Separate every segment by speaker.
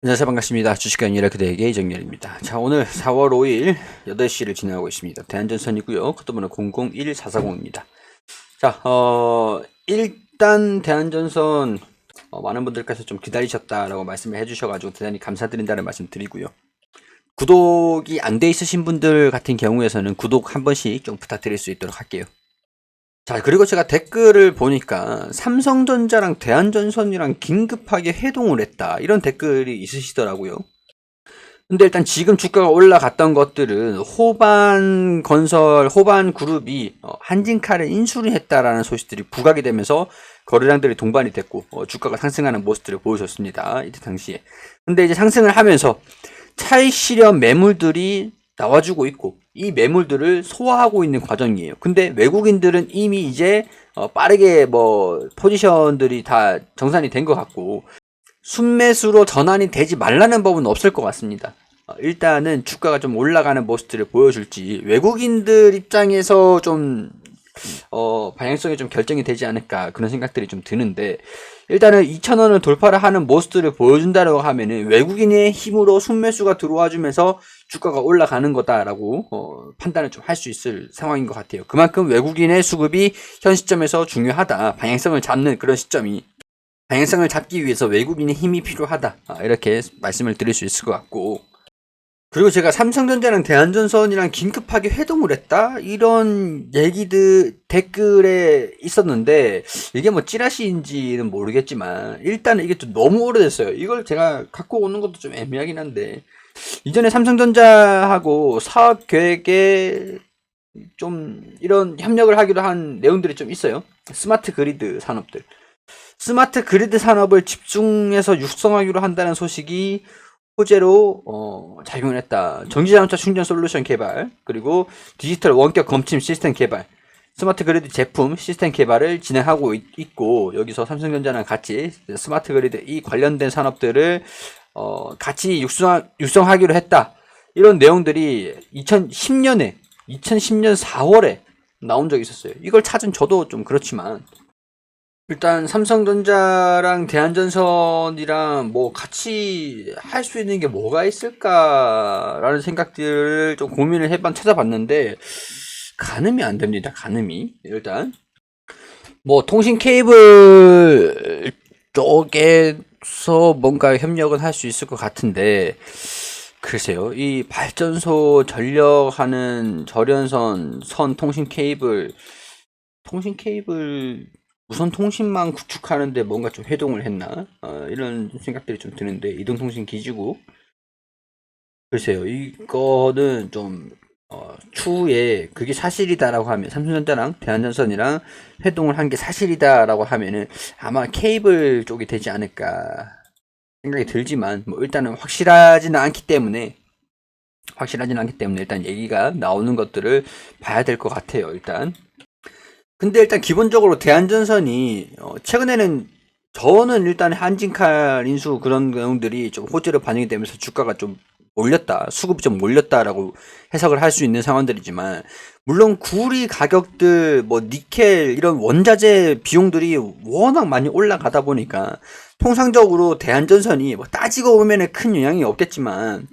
Speaker 1: 안녕하세요. 반갑습니다. 주식강 일의 그대에게 이정렬입니다. 자, 오늘 4월 5일 8시를 지나고 있습니다. 대한전선이고요. 코드번호 001440입니다. 자, 일단 대한전선 많은 분들께서 좀 기다리셨다라고 말씀을 해주셔가지고 대단히 감사드린다는 말씀 드리고요. 구독이 안 돼 있으신 분들 같은 경우에서는 구독 한 번씩 좀 부탁드릴 수 있도록 할게요. 자, 그리고 제가 댓글을 보니까 삼성전자랑 대한전선이랑 긴급하게 회동을 했다, 이런 댓글이 있으시더라고요. 근데 일단 지금 주가가 올라갔던 것들은 호반 건설, 호반 그룹이 한진칼을 인수를 했다라는 소식들이 부각이 되면서 거래량들이 동반이 됐고 주가가 상승하는 모습들을 보여줬습니다. 이때 당시에. 근데 이제 상승을 하면서 차익 실현 매물들이 나와주고 있고 이 매물들을 소화하고 있는 과정이에요. 근데 외국인들은 이미 이제 빠르게 포지션들이 다 정산이 된 것 같고 순매수로 전환이 되지 말라는 법은 없을 것 같습니다. 일단은 주가가 좀 올라가는 모습들을 보여줄지 외국인들 입장에서 좀 방향성이 좀 결정이 되지 않을까, 그런 생각들이 좀 드는데, 일단은 2,000원을 돌파를 하는 모습들을 보여준다고 하면은 외국인의 힘으로 순매수가 들어와 주면서 주가가 올라가는 거다라고 판단을 좀 할 수 있을 상황인 것 같아요. 그만큼 외국인의 수급이 현 시점에서 중요하다, 방향성을 잡는 그런 시점이, 방향성을 잡기 위해서 외국인의 힘이 필요하다, 이렇게 말씀을 드릴 수 있을 것 같고, 그리고 제가 삼성전자랑 대한전선이랑 긴급하게 회동을 했다, 이런 얘기들 댓글에 있었는데 이게 뭐 찌라시인지는 모르겠지만 일단은 이게 좀 너무 오래됐어요. 이걸 제가 갖고 오는 것도 좀 애매하긴 한데, 이전에 삼성전자하고 사업 계획에 좀 이런 협력을 하기로 한 내용들이 좀 있어요. 스마트 그리드 산업들, 스마트 그리드 산업을 집중해서 육성하기로 한다는 소식이 호재로 작용을 했다. 전기자동차 충전 솔루션 개발, 그리고 디지털 원격 검침 시스템 개발, 스마트 그리드 제품 시스템 개발을 진행하고 있고, 여기서 삼성전자랑 같이 스마트 그리드 이 관련된 산업들을 같이 육성하기로 했다. 이런 내용들이 2010년 4월에 나온 적이 있었어요. 이걸 찾은 저도 좀 그렇지만, 일단 삼성전자랑 대한전선이랑 뭐 같이 할 수 있는 게 뭐가 있을까라는 생각들을 좀 고민을 찾아봤는데 가늠이 안 됩니다. 가늠이. 일단 뭐 통신 케이블 쪽에서 뭔가 협력은 할 수 있을 것 같은데, 글쎄요, 이 발전소 전력하는 절연선 통신 케이블 무선 통신망 구축하는데 뭔가 좀 회동을 했나? 이런 생각들이 좀 드는데, 이동통신 기지국. 글쎄요, 이거는 좀 추후에 그게 사실이다라고 하면, 삼성전자랑 대한전선이랑 회동을 한 게 사실이다라고 하면은 아마 케이블 쪽이 되지 않을까 생각이 들지만, 뭐 일단은 확실하지는 않기 때문에 일단 얘기가 나오는 것들을 봐야 될 것 같아요. 근데 일단 기본적으로 대한전선이 최근에는, 저는 일단 한진칼 인수 그런 내용들이 좀 호재로 반영이 되면서 주가가 좀 몰렸다, 수급이 좀 몰렸다라고 해석을 할 수 있는 상황들이지만, 물론 구리 가격들, 뭐 니켈 이런 원자재 비용들이 워낙 많이 올라가다 보니까 통상적으로 대한전선이 뭐 따지고 보면은 큰 영향이 없겠지만,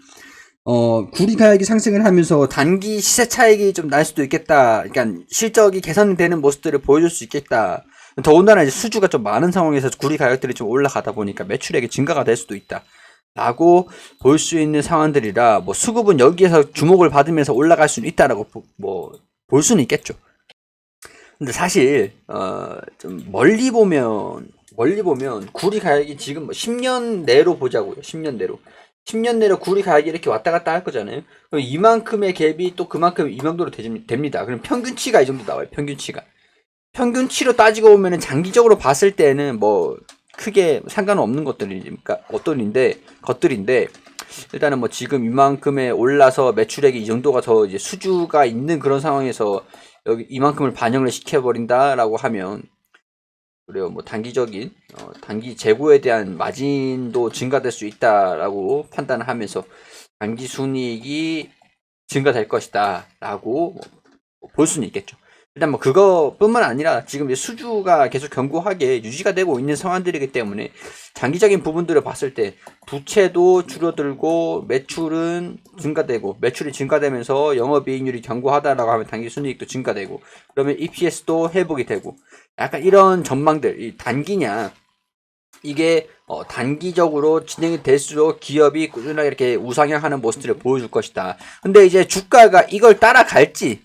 Speaker 1: 구리 가격이 상승을 하면서 단기 시세 차익이 좀 날 수도 있겠다. 그러니까 실적이 개선되는 모습들을 보여줄 수 있겠다. 더군다나 이제 수주가 좀 많은 상황에서 구리 가격들이 좀 올라가다 보니까 매출액이 증가가 될 수도 있다, 라고 볼 수 있는 상황들이라, 뭐 수급은 여기에서 주목을 받으면서 올라갈 수는 있다라고 볼 수는 있겠죠. 근데 사실 좀 멀리 보면 구리 가격이 지금 뭐 10년 내로 보자고요. 10년 내로 구리 가격이 이렇게 왔다 갔다 할 거잖아요. 그럼 이만큼의 갭이 또 그만큼 이 정도로 됩니다. 그럼 평균치가 이 정도 나와요. 평균치로 따지고 보면은 장기적으로 봤을 때는 뭐 크게 상관은 없는 것들인데, 일단은 뭐 지금 이만큼에 올라서 매출액이 이 정도가 더 이제 수주가 있는 그런 상황에서 여기 이만큼을 반영을 시켜버린다라고 하면, 그래요, 뭐 단기 재고에 대한 마진도 증가될 수 있다라고 판단을 하면서 단기 순이익이 증가될 것이다라고 볼 수는 있겠죠. 일단 뭐 그거뿐만 아니라 지금 이제 수주가 계속 견고하게 유지가 되고 있는 상황들이기 때문에 장기적인 부분들을 봤을 때 부채도 줄어들고 매출은 증가되고, 매출이 증가되면서 영업이익률이 견고하다라고 하면 당기순이익도 증가되고, 그러면 EPS도 회복이 되고, 약간 이런 전망들, 이 단기냐 이게 단기적으로 진행이 될수록 기업이 꾸준하게 이렇게 우상향하는 모습들을 보여줄 것이다. 근데 이제 주가가 이걸 따라갈지,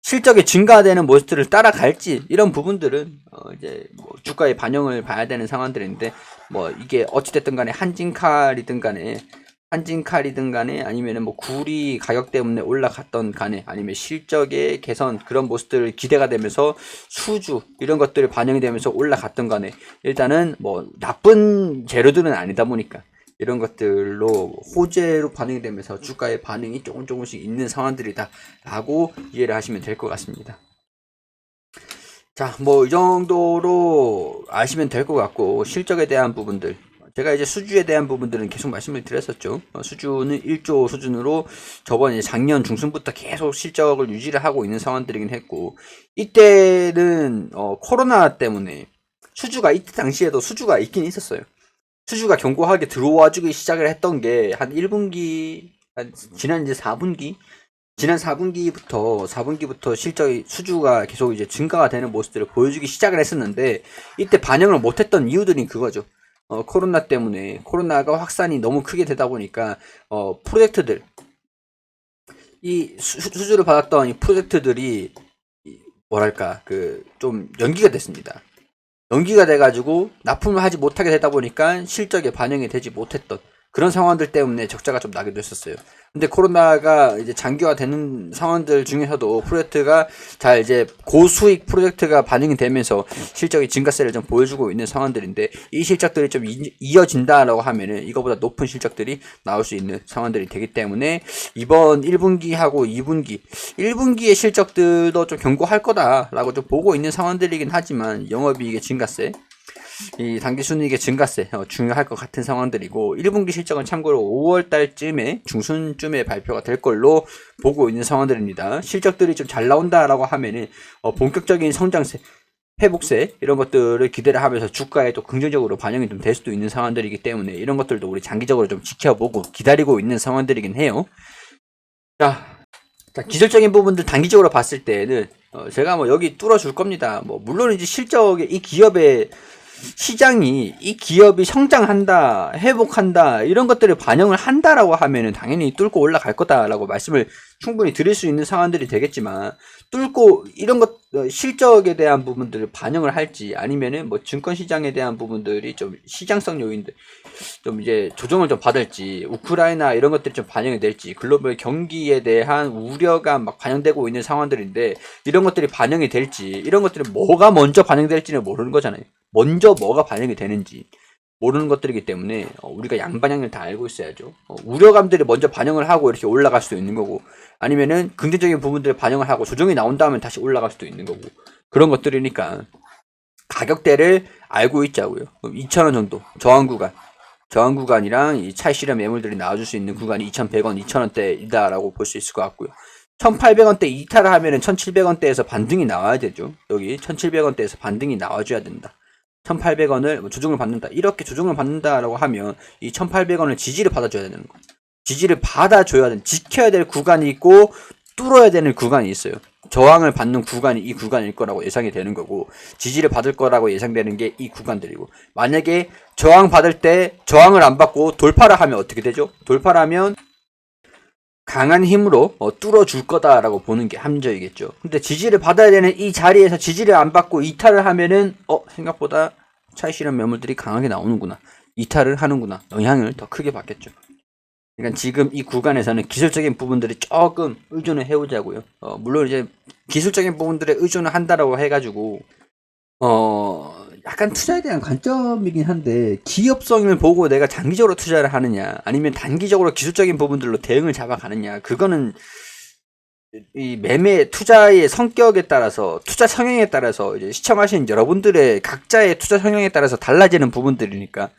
Speaker 1: 실적이 증가되는 모습들을 따라갈지, 이런 부분들은 이제 뭐 주가의 반영을 봐야 되는 상황들인데, 뭐 이게 어찌됐든 간에 한진칼이든 간에 아니면은 뭐 구리 가격 때문에 올라갔던 간에 아니면 실적의 개선, 그런 모습들 기대가 되면서 수주 이런 것들이 반영이 되면서 올라갔던 간에 일단은 뭐 나쁜 재료들은 아니다 보니까 이런 것들로 호재로 반영이 되면서 주가의 반응이 조금씩 있는 상황들이다 라고 이해를 하시면 될 것 같습니다. 자, 뭐 이 정도로 아시면 될 것 같고, 실적에 대한 부분들, 제가 이제 수주에 대한 부분들은 계속 말씀을 드렸었죠. 수주는 1조 수준으로 저번 이제 작년 중순부터 계속 실적을 유지를 하고 있는 상황들이긴 했고, 이때는 코로나 때문에 수주가, 이때 당시에도 수주가 있긴 있었어요. 수주가 견고하게 들어와주기 시작을 했던 게 한 1분기, 지난 이제 4분기, 지난 4분기부터 실적이, 수주가 계속 이제 증가가 되는 모습들을 보여주기 시작을 했었는데, 이때 반영을 못했던 이유들이 그거죠. 코로나 때문에, 코로나가 확산이 너무 크게 되다 보니까 프로젝트들, 이 수주를 받았던 이 프로젝트들이 뭐랄까 그 좀 연기가 됐습니다. 연기가 돼가지고 납품을 하지 못하게 되다 보니까 실적에 반영이 되지 못했던 그런 상황들 때문에 적자가 좀 나기도 했었어요. 근데 코로나가 이제 장기화되는 상황들 중에서도 프로젝트가 잘 이제 고수익 프로젝트가 반영이 되면서 실적이 증가세를 좀 보여주고 있는 상황들인데, 이 실적들이 좀 이어진다라고 하면은 이거보다 높은 실적들이 나올 수 있는 상황들이 되기 때문에 이번 1분기하고 2분기, 1분기의 실적들도 좀 견고할 거다라고 좀 보고 있는 상황들이긴 하지만, 영업이익의 증가세, 이 당기순이익의 증가세 중요할 것 같은 상황들이고, 1분기 실적은 참고로 5월달쯤에 중순쯤에 발표가 될 걸로 보고 있는 상황들입니다. 실적들이 좀 잘 나온다라고 하면은 본격적인 성장세, 회복세 이런 것들을 기대를 하면서 주가에 또 긍정적으로 반영이 좀 될 수도 있는 상황들이기 때문에, 이런 것들도 우리 장기적으로 좀 지켜보고 기다리고 있는 상황들이긴 해요. 자, 기술적인 부분들 단기적으로 봤을 때는 제가 뭐 여기 뚫어줄 겁니다. 뭐 물론 이제 실적에 이 기업의 시장이, 이 기업이 성장한다, 회복한다, 이런 것들을 반영을 한다라고 하면은 당연히 뚫고 올라갈 거다라고 말씀을 충분히 드릴 수 있는 상황들이 되겠지만, 뚫고 이런 것, 실적에 대한 부분들을 반영을 할지, 아니면은 뭐 증권 시장에 대한 부분들이 좀 시장성 요인들 좀 이제 조정을 좀 받을지, 우크라이나 이런 것들이 좀 반영이 될지, 글로벌 경기에 대한 우려가 막 반영되고 있는 상황들인데, 이런 것들이 반영이 될지, 이런 것들이 뭐가 먼저 반영될지는 모르는 거잖아요. 먼저 뭐가 반영이 되는지 모르는 것들이기 때문에 우리가 양방향을 다 알고 있어야죠. 우려감들이 먼저 반영을 하고 이렇게 올라갈 수도 있는 거고, 아니면은 긍정적인 부분들을 반영을 하고 조정이 나온 다음에 다시 올라갈 수도 있는 거고, 그런 것들이니까 가격대를 알고 있자고요. 2,000원 정도 저항 구간이랑 이 차익 실현 매물들이 나와줄 수 있는 구간이 2,100원, 2,000원대이다라고 볼 수 있을 것 같고요. 1,800원대 이탈을 하면은 1,700원대에서 반등이 나와야 되죠. 여기 1,700원대에서 반등이 나와줘야 된다. 1,800원을 조정을 받는다, 이렇게 조정을 받는다라고 하면 이 1,800원을 지지를 받아줘야 되는 거. 지지를 받아줘야 되는, 지켜야 될 구간이 있고 뚫어야 되는 구간이 있어요. 저항을 받는 구간이 이 구간일 거라고 예상이 되는 거고, 지지를 받을 거라고 예상되는 게 이 구간들이고, 만약에 저항 받을 때 저항을 안 받고 돌파를 하면 어떻게 되죠? 돌파를 하면 강한 힘으로 뚫어줄 거다라고 보는 게 함정이겠죠. 근데 지지를 받아야 되는 이 자리에서 지지를 안 받고 이탈을 하면은 생각보다 차익 실현 매물들이 강하게 나오는구나, 이탈을 하는구나, 영향을 더 크게 받겠죠. 그러니까 지금 이 구간에서는 기술적인 부분들이 조금 의존을 해오자고요. 물론 이제 기술적인 부분들에 의존을 한다라고 해가지고 약간 투자에 대한 관점이긴 한데, 기업성을 보고 내가 장기적으로 투자를 하느냐, 아니면 단기적으로 기술적인 부분들로 대응을 잡아가느냐, 그거는 이 매매 투자의 성격에 따라서, 투자 성향에 따라서, 이제 시청하시는 여러분들의 각자의 투자 성향에 따라서 달라지는 부분들이니까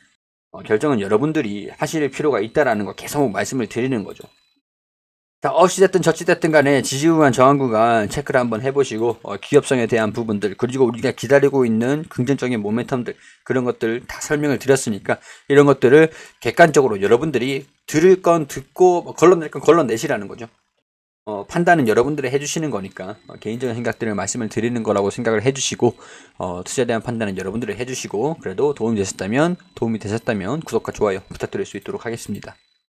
Speaker 1: 결정은 여러분들이 하실 필요가 있다라는 거 계속 말씀을 드리는 거죠. 자, 어찌됐든 저찌됐든 간에 지지구간 저항구간 체크를 한번 해보시고 기업성에 대한 부분들 그리고 우리가 기다리고 있는 긍정적인 모멘텀들 그런 것들 다 설명을 드렸으니까 이런 것들을 객관적으로 여러분들이 들을 건 듣고 뭐 걸러낼 건 걸러내시라는 거죠. 판단은 여러분들이 해주시는 거니까 개인적인 생각들을 말씀을 드리는 거라고 생각을 해주시고 투자에 대한 판단은 여러분들이 해주시고 그래도 도움이 되셨다면 구독과 좋아요 부탁드릴 수 있도록 하겠습니다.